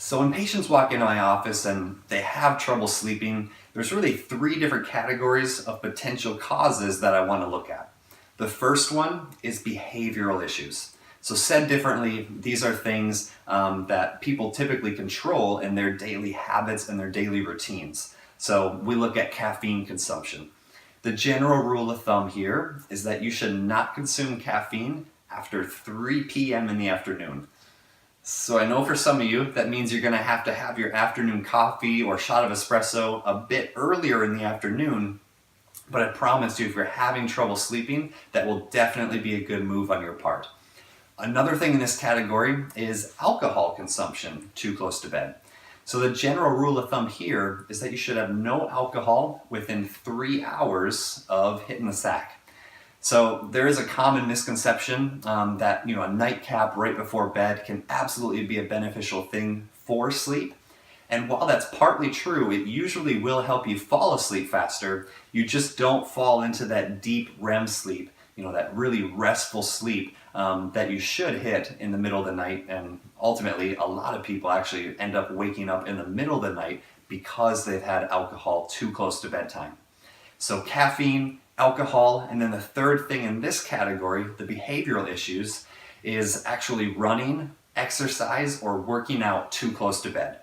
So when patients walk into my office and they have trouble sleeping, there's really three different categories of potential causes that I want to look at. The first one is behavioral issues. So said differently, these are things that people typically control in their daily habits and their daily routines. So we look at caffeine consumption. The general rule of thumb here is that you should not consume caffeine after 3 p.m. in the afternoon. So I know for some of you, that means you're going to have your afternoon coffee or shot of espresso a bit earlier in the afternoon. But I promise you, if you're having trouble sleeping, that will definitely be a good move on your part. Another thing in this category is alcohol consumption too close to bed. So the general rule of thumb here is that you should have no alcohol within 3 hours of hitting the sack. So there is a common misconception that a nightcap right before bed can absolutely be a beneficial thing for sleep. And while that's partly true, it usually will help you fall asleep faster. You just don't fall into that deep REM sleep, that really restful sleep that you should hit in the middle of the night. And ultimately, a lot of people actually end up waking up in the middle of the night because they've had alcohol too close to bedtime. So caffeine, alcohol, and then the third thing in this category, the behavioral issues, is actually running, exercise, or working out too close to bed.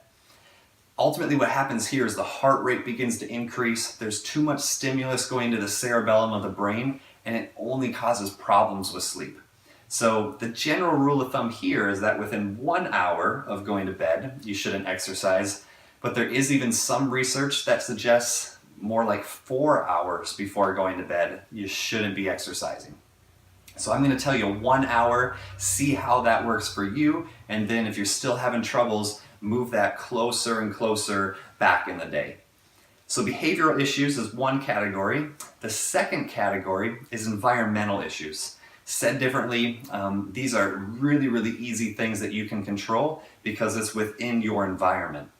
Ultimately, what happens here is the heart rate begins to increase, there's too much stimulus going to the cerebellum of the brain, and it only causes problems with sleep. So the general rule of thumb here is that within 1 hour of going to bed, you shouldn't exercise, but there is even some research that suggests more like 4 hours before going to bed, you shouldn't be exercising. So I'm going to tell you 1 hour, see how that works for you, and then if you're still having troubles, move that closer and closer back in the day. So behavioral issues is one category. The second category is environmental issues. Said differently, these are really, really easy things that you can control because it's within your environment.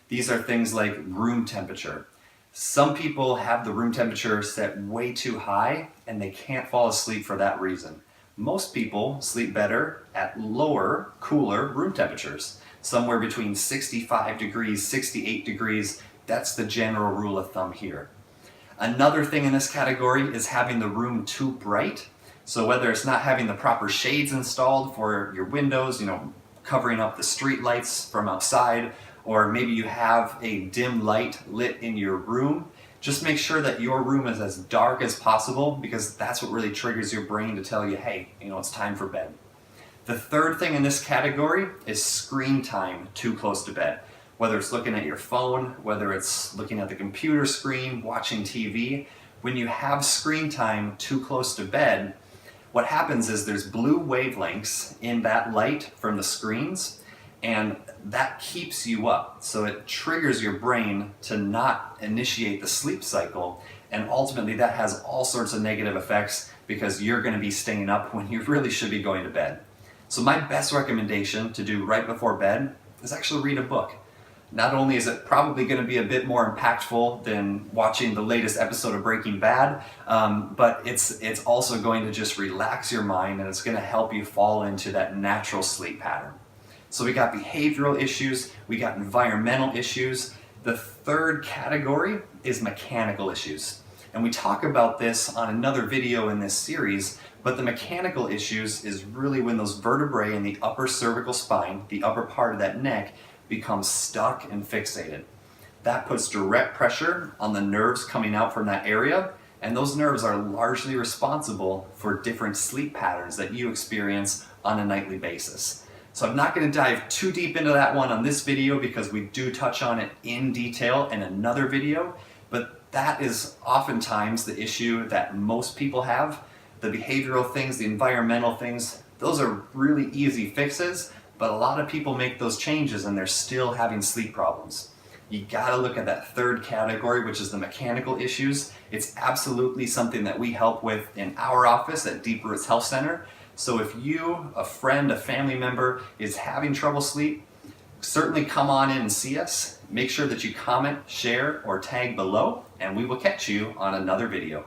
These are things like room temperature. Some people have the room temperature set way too high and they can't fall asleep for that reason. Most people sleep better at lower, cooler room temperatures, somewhere between 65 degrees, 68 degrees. That's the general rule of thumb here. Another thing in this category is having the room too bright. So whether it's not having the proper shades installed for your windows, covering up the street lights from outside, or maybe you have a dim light lit in your room, just make sure that your room is as dark as possible because that's what really triggers your brain to tell you, hey, it's time for bed. The third thing in this category is screen time too close to bed. Whether it's looking at your phone, whether it's looking at the computer screen, watching TV, when you have screen time too close to bed, what happens is there's blue wavelengths in that light from the screens, and that keeps you up. So it triggers your brain to not initiate the sleep cycle, and ultimately that has all sorts of negative effects because you're going to be staying up when you really should be going to bed. So my best recommendation to do right before bed is actually read a book. Not only is it probably going to be a bit more impactful than watching the latest episode of Breaking Bad, but it's also going to just relax your mind and it's going to help you fall into that natural sleep pattern. So we got behavioral issues, we got environmental issues. The third category is mechanical issues. And we talk about this on another video in this series, but the mechanical issues is really when those vertebrae in the upper cervical spine, the upper part of that neck, becomes stuck and fixated. That puts direct pressure on the nerves coming out from that area, and those nerves are largely responsible for different sleep patterns that you experience on a nightly basis. So I'm not going to dive too deep into that one on this video because we do touch on it in detail in another video, but that is oftentimes the issue that most people have. The behavioral things, the environmental things, those are really easy fixes, but a lot of people make those changes and they're still having sleep problems. You gotta look at that third category, which is the mechanical issues. It's absolutely something that we help with in our office at Deep Roots Health Center. So if you, a friend, a family member is having trouble sleep, certainly come on in and see us. Make sure that you comment, share, or tag below, and we will catch you on another video.